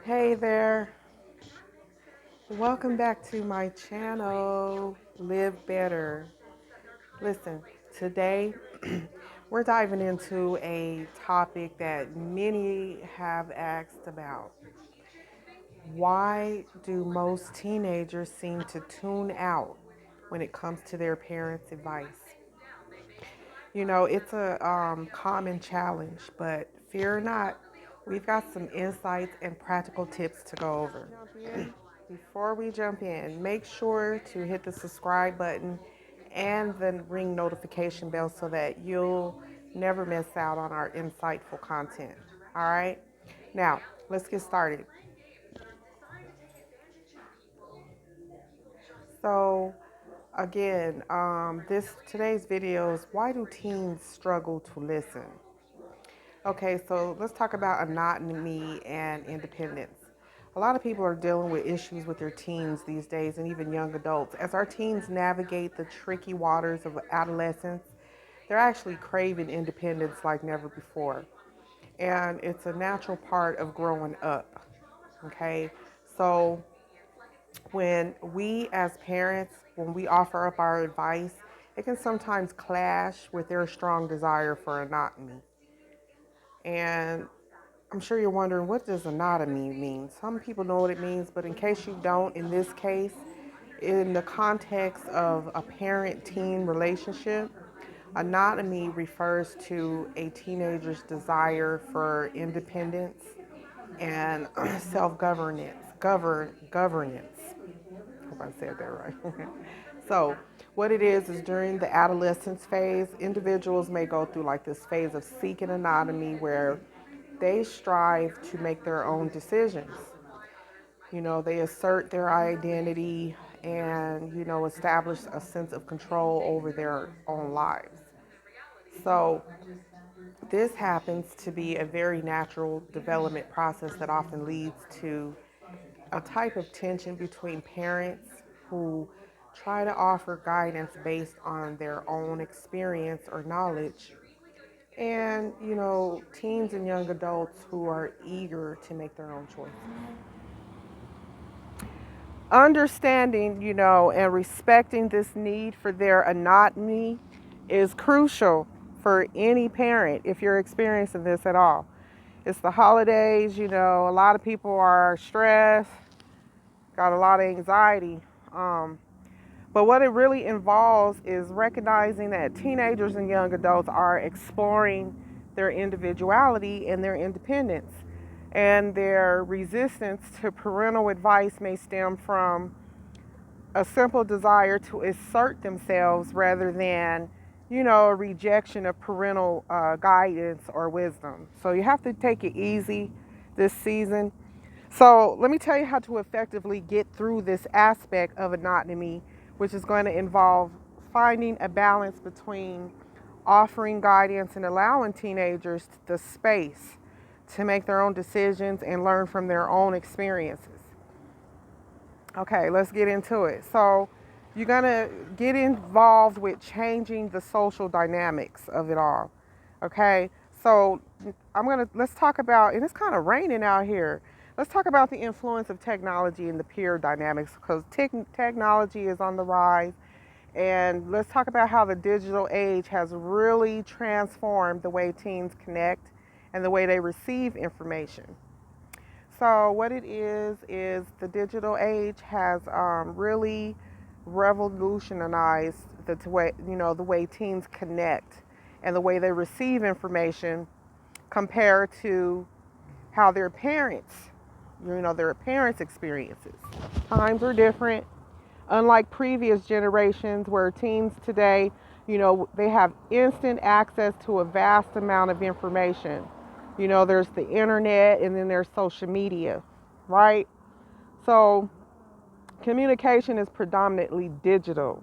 Hey there, welcome back to my channel, Live Better. Listen, today we're diving into a topic that many have asked about. Why do most teenagers seem to tune out when it comes to their parents' advice? It's a common challenge, but fear not, we've got some insights and practical tips to go over. Before we jump in, make sure to hit the subscribe button and the ring notification bell so that you'll never miss out on our insightful content. All right? Now, let's get started. So, again, this today's video is why do teens struggle to listen? Okay, so let's talk about autonomy and independence. A lot of people are dealing with issues with their teens these days and even young adults. As our teens navigate the tricky waters of adolescence, they're actually craving independence like never before. And it's a natural part of growing up. Okay, so when we as parents, when we offer up our advice, it can sometimes clash with their strong desire for autonomy. And I'm sure you're wondering, what does anatomy mean? Some people know what it means, but in case you don't, in this case, in the context of a parent-teen relationship, anatomy refers to a teenager's desire for independence and self-governance, governance. Hope I said that right. So, what it is during the adolescence phase, individuals may go through like this phase of seeking autonomy where they strive to make their own decisions. They assert their identity and, establish a sense of control over their own lives. So, this happens to be a very natural development process that often leads to a type of tension between parents who try to offer guidance based on their own experience or knowledge and, teens and young adults who are eager to make their own choices. Understanding, and respecting this need for their autonomy is crucial for any parent if you're experiencing this at all. It's the holidays, a lot of people are stressed, got a lot of anxiety. But what it really involves is recognizing that teenagers and young adults are exploring their individuality and their independence. And their resistance to parental advice may stem from a simple desire to assert themselves rather than, a rejection of parental guidance or wisdom. So you have to take it easy this season. So let me tell you how to effectively get through this aspect of autonomy, which is going to involve finding a balance between offering guidance and allowing teenagers the space to make their own decisions and learn from their own experiences. Okay, let's get into it. So you're going to get involved with changing the social dynamics of it all. Okay, so let's talk about, and it's kind of raining out here. Let's talk about the influence of technology and the peer dynamics because technology is on the rise. And let's talk about how the digital age has really transformed the way teens connect and the way they receive information. So what it is the digital age has really revolutionized the way the way teens connect and the way they receive information compared to how their parents' experiences. Times are different. Unlike previous generations where teens today, they have instant access to a vast amount of information. There's the internet and then there's social media, right? So communication is predominantly digital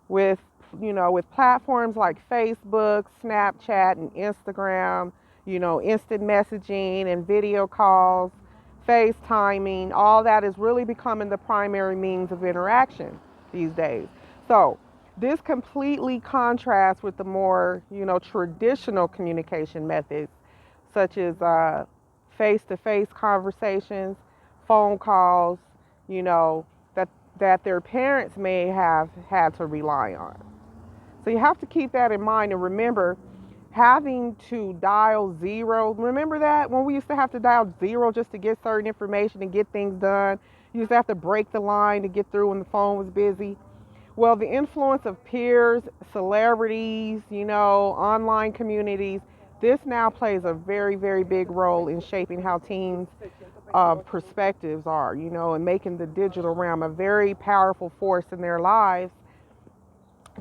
with, with platforms like Facebook, Snapchat, and Instagram, instant messaging and video calls, FaceTiming, all that is really becoming the primary means of interaction these days. So this completely contrasts with the more, traditional communication methods such as face-to-face conversations, phone calls, you know, that their parents may have had to rely on. So you have to keep that in mind and remember having to dial zero. Remember that when we used to have to dial zero just to get certain information and get things done? You used to have to break the line to get through when the phone was busy. Well, the influence of peers, celebrities, online communities, this now plays a very, very big role in shaping how teens' perspectives are, and making the digital realm a very powerful force in their lives,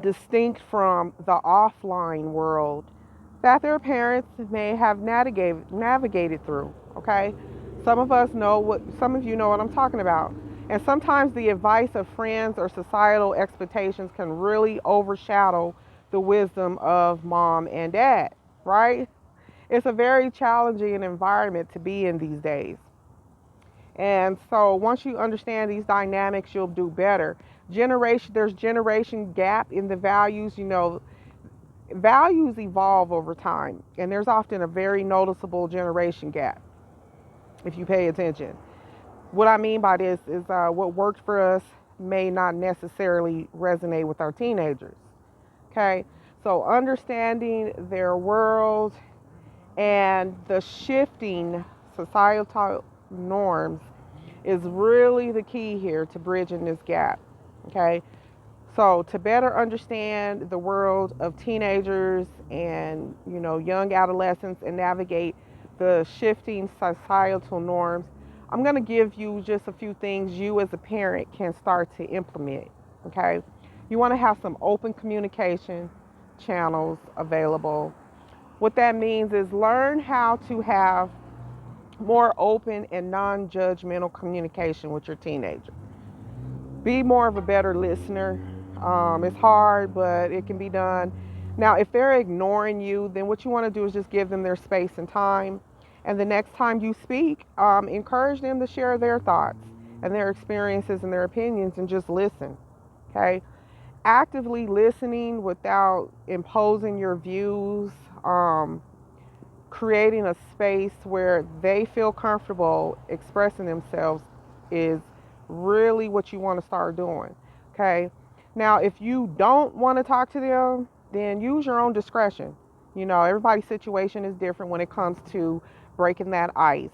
distinct from the offline world that their parents may have navigated through. Okay, some of you know what I'm talking about. And sometimes the advice of friends or societal expectations can really overshadow the wisdom of mom and dad, right? It's a very challenging environment to be in these days. And so once you understand these dynamics, you'll do better. There's generation gap in the values. Values evolve over time, and there's often a very noticeable generation gap if you pay attention. What I mean by this is what worked for us may not necessarily resonate with our teenagers. Okay, so understanding their world and the shifting societal norms is really the key here to bridging this gap. Okay, so to better understand the world of teenagers and young adolescents and navigate the shifting societal norms, I'm going to give you just a few things you as a parent can start to implement. Okay, you want to have some open communication channels available. What that means is learn how to have more open and non-judgmental communication with your teenager. Be more of a better listener. It's hard, but it can be done. Now, if they're ignoring you, then what you want to do is just give them their space and time. And the next time you speak, encourage them to share their thoughts and their experiences and their opinions and just listen. Okay? Actively listening without imposing your views, creating a space where they feel comfortable expressing themselves is really what you want to start doing. Okay. Now, if you don't want to talk to them, then use your own discretion. Everybody's situation is different when it comes to breaking that ice.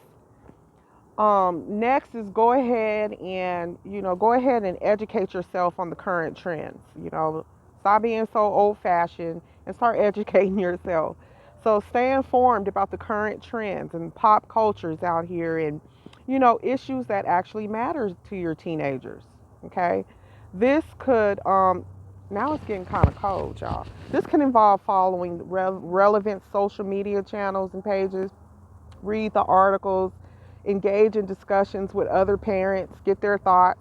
Next is go ahead and educate yourself on the current trends. Stop being so old fashioned and start educating yourself. So stay informed about the current trends and pop cultures out here and, issues that actually matter to your teenagers. Okay. This could, now it's getting kind of cold, y'all. This can involve following relevant social media channels and pages, read the articles, engage in discussions with other parents, get their thoughts.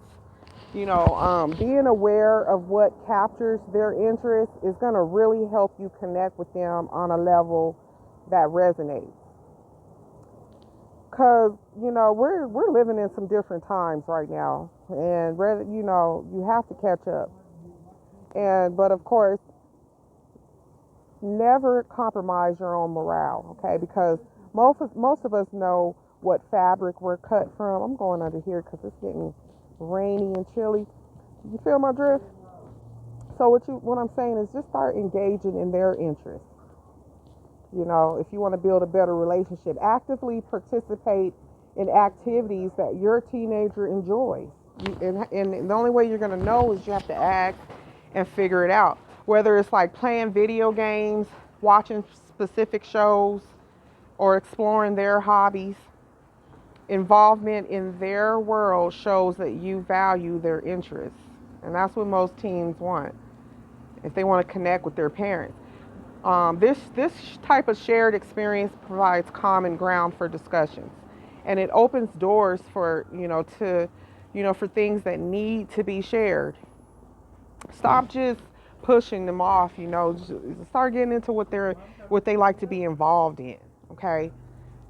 Being aware of what captures their interest is going to really help you connect with them on a level that resonates. Because, we're living in some different times right now. And, you have to catch up. But of course, never compromise your own morale, okay? Because most of us know what fabric we're cut from. I'm going under here because it's getting rainy and chilly. You feel my drift? So what I'm saying is just start engaging in their interests. If you want to build a better relationship, actively participate in activities that your teenager enjoys. And the only way you're going to know is you have to act and figure it out. Whether it's like playing video games, watching specific shows, or exploring their hobbies. Involvement in their world shows that you value their interests. And that's what most teens want if they want to connect with their parents. This type of shared experience provides common ground for discussions, and it opens doors for for things that need to be shared. Stop just pushing them off. Start getting into what they like to be involved in. Okay,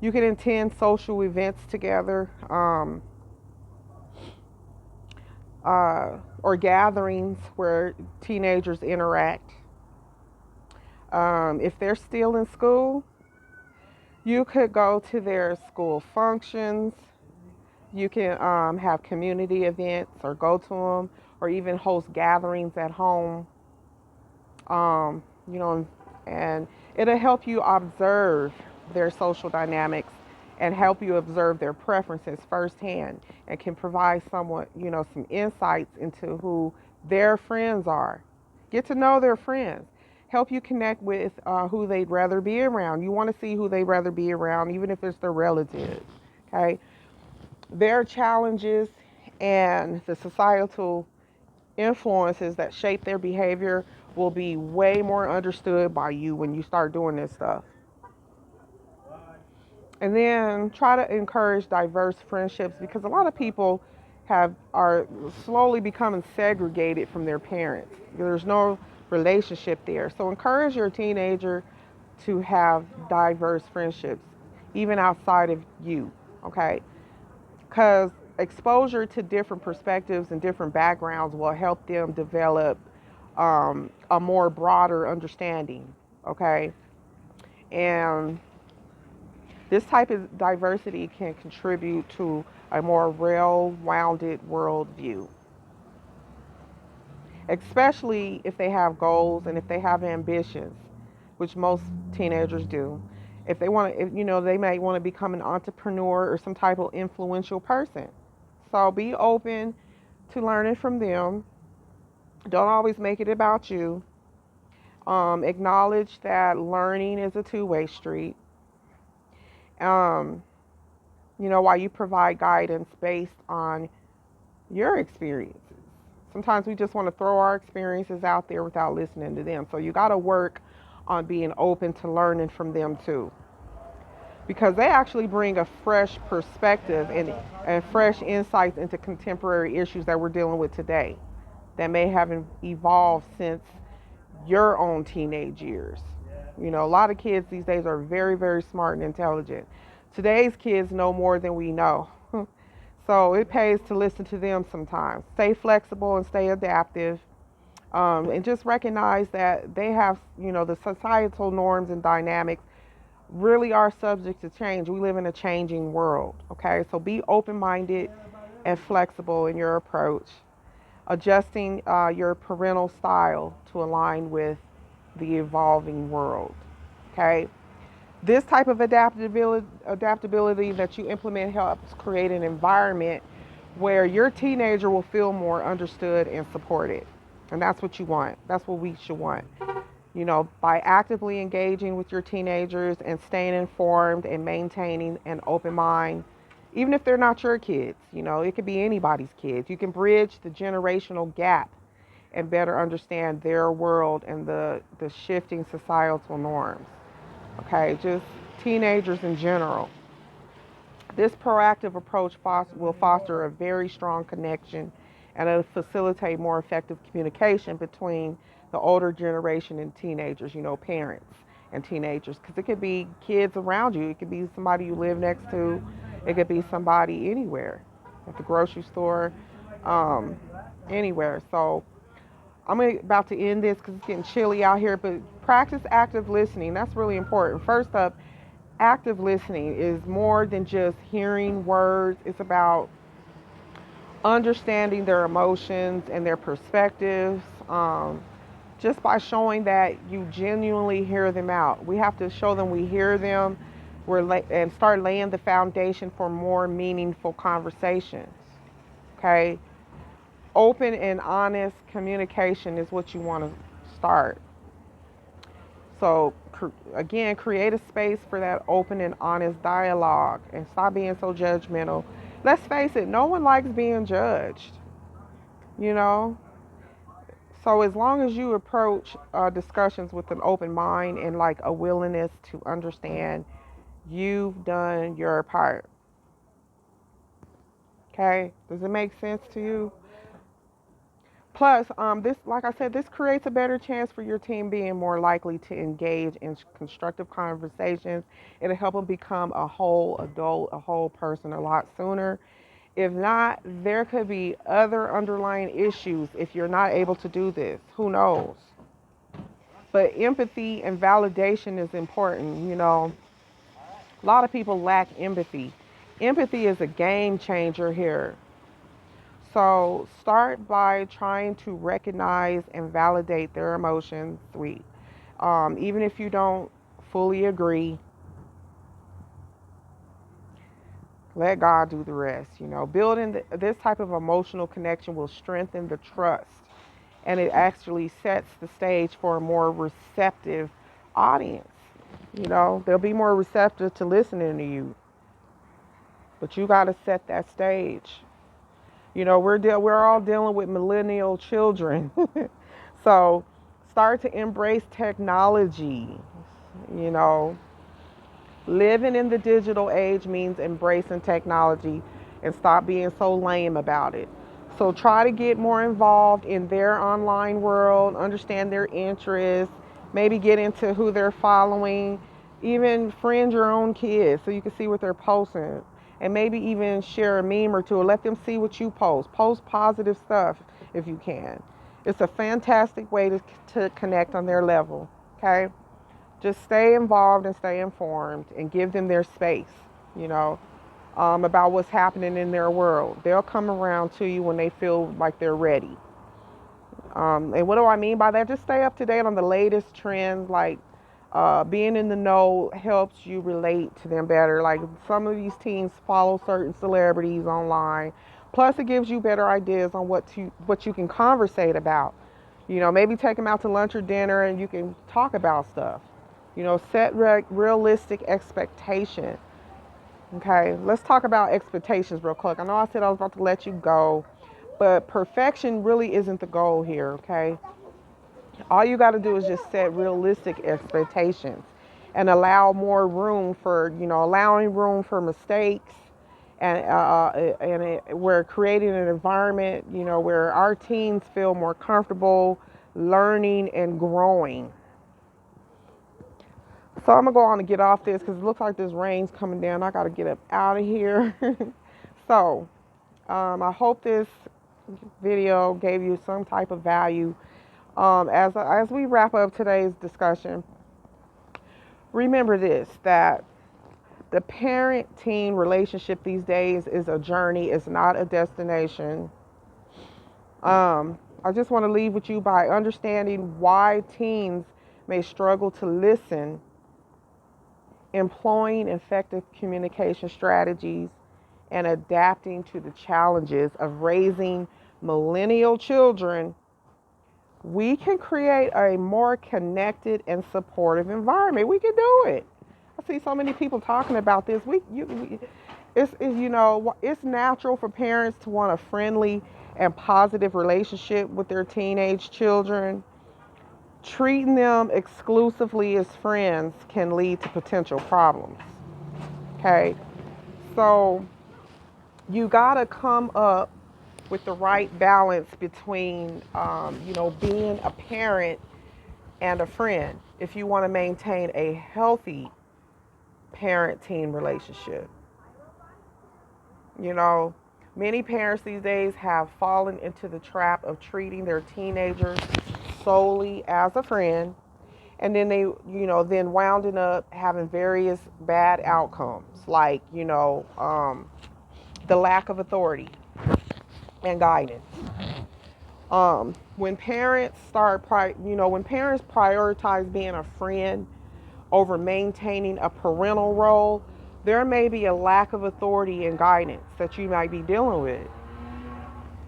you can attend social events together, or gatherings where teenagers interact. If they're still in school, You could go to their school functions. You can have community events or go to them, or even host gatherings at home. You know, and it'll help you observe their social dynamics and help you observe their preferences firsthand, and can provide somewhat, some insights into who their friends are. Get to know their friends. Help you connect with who they'd rather be around. You want to see who they'd rather be around, even if it's their relatives. Okay, their challenges and the societal influences that shape their behavior will be way more understood by you when you start doing this stuff. And then try to encourage diverse friendships, because a lot of people are slowly becoming segregated from their parents. There's no relationship there. So encourage your teenager to have diverse friendships, even outside of you, okay? Because exposure to different perspectives and different backgrounds will help them develop a more broader understanding, okay? And this type of diversity can contribute to a more well-rounded worldview, especially if they have goals and if they have ambitions, which most teenagers do. If they want to, they might want to become an entrepreneur or some type of influential person. So be open to learning from them. Don't always make it about you. Acknowledge that learning is a two-way street. Um, while you provide guidance based on your experiences. Sometimes we just want to throw our experiences out there without listening to them. So you got to work on being open to learning from them too, because they actually bring a fresh perspective and fresh insights into contemporary issues that we're dealing with today that may have evolved since your own teenage years. A lot of kids these days are very, very smart and intelligent. Today's kids know more than we know. So it pays to listen to them sometimes. Stay flexible and stay adaptive. And just recognize that they have, the societal norms and dynamics really are subject to change. We live in a changing world, okay? So be open-minded and flexible in your approach, adjusting your parental style to align with the evolving world, okay? This type of adaptability that you implement helps create an environment where your teenager will feel more understood and supported. And that's what you want. That's what we should want. By actively engaging with your teenagers and staying informed and maintaining an open mind, even if they're not your kids, it could be anybody's kids. You can bridge the generational gap and better understand their world and the shifting societal norms. Okay, just teenagers in general. This proactive approach will foster a very strong connection, and it'll facilitate more effective communication between the older generation and teenagers, parents and teenagers. Because it could be kids around you, it could be somebody you live next to, it could be somebody anywhere, at the grocery store, um, anywhere. So I'm about to end this because it's getting chilly out here, but practice active listening. That's really important. First up, active listening is more than just hearing words. It's about understanding their emotions and their perspectives, just by showing that you genuinely hear them out. We have to show them we hear them, and start laying the foundation for more meaningful conversations. Okay? Open and honest communication is what you want to start. So again, create a space for that open and honest dialogue and stop being so judgmental. Let's face it, no one likes being judged, you know? So as long as you approach discussions with an open mind and like a willingness to understand, you've done your part. Okay? Does it make sense to you? Plus, this, like I said, this creates a better chance for your team being more likely to engage in constructive conversations. It'll help them become a whole adult, a whole person a lot sooner. If not, there could be other underlying issues if you're not able to do this. Who knows? But empathy and validation is important, A lot of people lack empathy. Empathy is a game changer here. So start by trying to recognize and validate their emotions, sweet. Even if you don't fully agree, let God do the rest. Building this type of emotional connection will strengthen the trust, and it actually sets the stage for a more receptive audience. They'll be more receptive to listening to you, but you got to set that stage. We're all dealing with millennial children. So start to embrace technology. You know, Living in the digital age means embracing technology and stop being so lame about it. So try to get more involved in their online world, understand their interests, maybe get into who they're following, even friend your own kids so you can see what they're posting. And maybe even share a meme or two, or let them see what you post. Post positive stuff if you can. It's a fantastic way to connect on their level, okay? Just stay involved and stay informed and give them their space, you know, about what's happening in their world. They'll come around to you when they feel like they're ready. And what do I mean by that? Just stay up to date on the latest trends. Like being in the know helps you relate to them better. Like some of these teens follow certain celebrities online. Plus, it gives you better ideas on what you can conversate about. Maybe take them out to lunch or dinner and you can talk about stuff. Set realistic expectation. Okay, let's talk about expectations real quick. I know I said I was about to let you go, but perfection really isn't the goal here, okay? All you got to do is just set realistic expectations and allowing room for mistakes, and we're creating an environment, where our teens feel more comfortable learning and growing. So I'm gonna go on and get off this because it looks like this rain's coming down. I gotta get up out of here. So I hope this video gave you some type of value. As we wrap up today's discussion, remember this, that the parent-teen relationship these days is a journey. It's not a destination. I just want to leave with you by understanding why teens may struggle to listen, employing effective communication strategies, and adapting to the challenges of raising millennial children. We can create a more connected and supportive environment. We can do it. I see so many people talking about this. It's natural for parents to want a friendly and positive relationship with their teenage children. Treating them exclusively as friends can lead to potential problems. Okay, so you gotta come up with the right balance between, being a parent and a friend if you want to maintain a healthy parent-teen relationship. You know, Many parents these days have fallen into the trap of treating their teenagers solely as a friend, and then then wounding up having various bad outcomes, like, the lack of authority and guidance. When parents when parents prioritize being a friend over maintaining a parental role, there may be a lack of authority and guidance that you might be dealing with.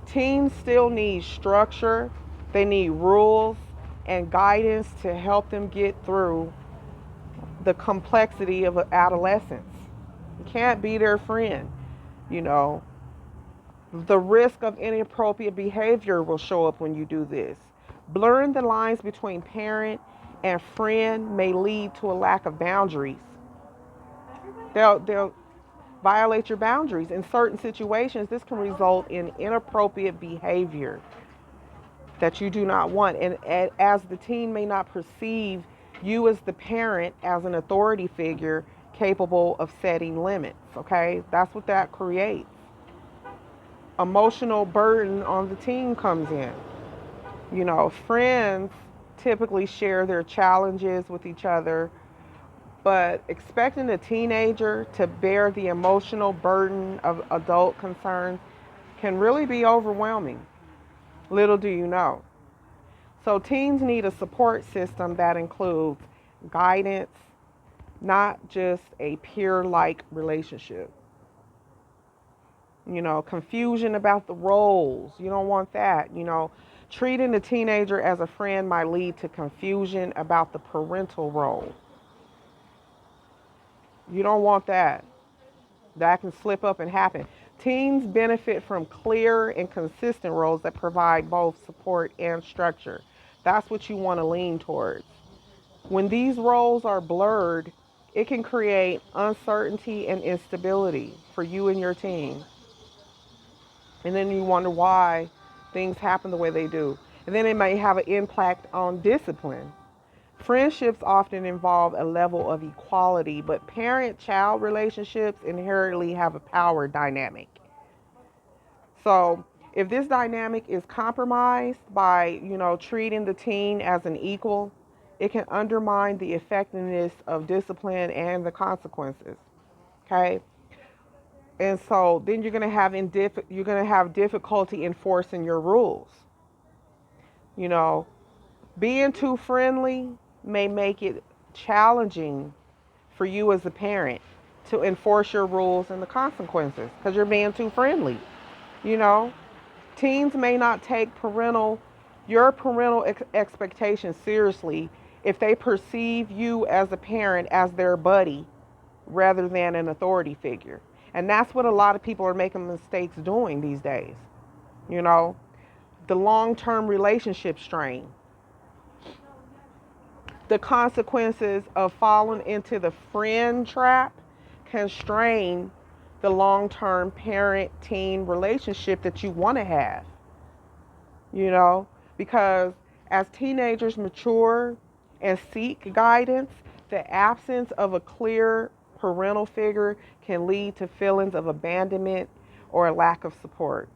Teens still need structure, they need rules and guidance to help them get through the complexity of adolescence. You can't be their friend, you know. The risk of inappropriate behavior will show up when you do this. Blurring the lines between parent and friend may lead to a lack of boundaries. They'll violate your boundaries. In certain situations, this can result in inappropriate behavior that you do not want. And as the teen may not perceive you as the parent as an authority figure capable of setting limits, okay? That's what that creates. Emotional burden on the teen comes in. Friends typically share their challenges with each other, But expecting a teenager to bear the emotional burden of adult concerns can really be overwhelming. Little do you know. So, teens need a support system that includes guidance, not just a peer like relationship. Confusion about the roles. You don't want that. Treating the teenager as a friend might lead to confusion about the parental role. You don't want that. That can slip up and happen. Teens benefit from clear and consistent roles that provide both support and structure. That's what you want to lean towards. When these roles are blurred, it can create uncertainty and instability for you and your teen. And then you wonder why things happen the way they do. And then it may have an impact on discipline. Friendships often involve a level of equality, but parent-child relationships inherently have a power dynamic. So if this dynamic is compromised by, treating the teen as an equal, it can undermine the effectiveness of discipline and the consequences. Okay? And so then you're going to have difficulty enforcing your rules. You know, Being too friendly may make it challenging for you as a parent to enforce your rules and the consequences because you're being too friendly. You know, Teens may not take your parental expectations seriously if they perceive you as a parent as their buddy rather than an authority figure. And that's what a lot of people are making mistakes doing these days. You know, the long-term relationship strain, the consequences of falling into the friend trap can strain the long-term parent-teen relationship that you want to have. you know, because as teenagers mature and seek guidance, the absence of a clear parental figure can lead to feelings of abandonment or a lack of support,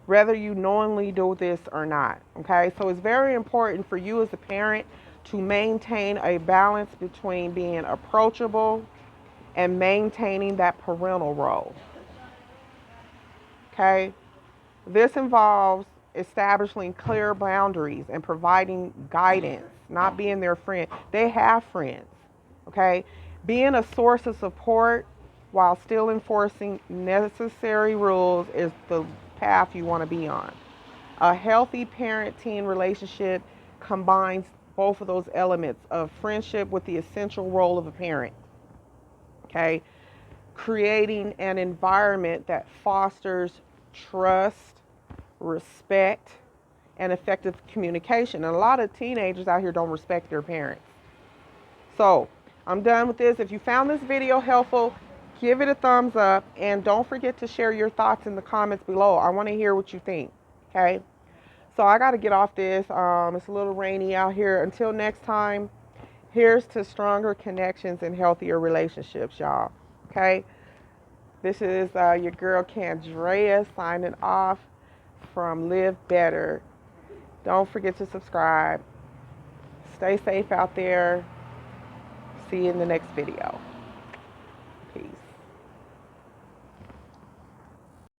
whether you knowingly do this or not. Okay, so it's very important for you as a parent to maintain a balance between being approachable and maintaining that parental role. Okay, this involves establishing clear boundaries and providing guidance, not being their friend. They have friends, okay? Being a source of support while still enforcing necessary rules is the path you want to be on. A healthy parent-teen relationship combines both of those elements of friendship with the essential role of a parent, okay? Creating an environment that fosters trust, respect, and effective communication. And a lot of teenagers out here don't respect their parents. So I'm done with this. If you found this video helpful, give it a thumbs up and don't forget to share your thoughts in the comments below. I want to hear what you think. Okay. So I got to get off this. It's a little rainy out here. Until next time, here's to stronger connections and healthier relationships, y'all. Okay. This is your girl Candrea signing off from Live Better. Don't forget to subscribe. Stay safe out there. See you in the next video.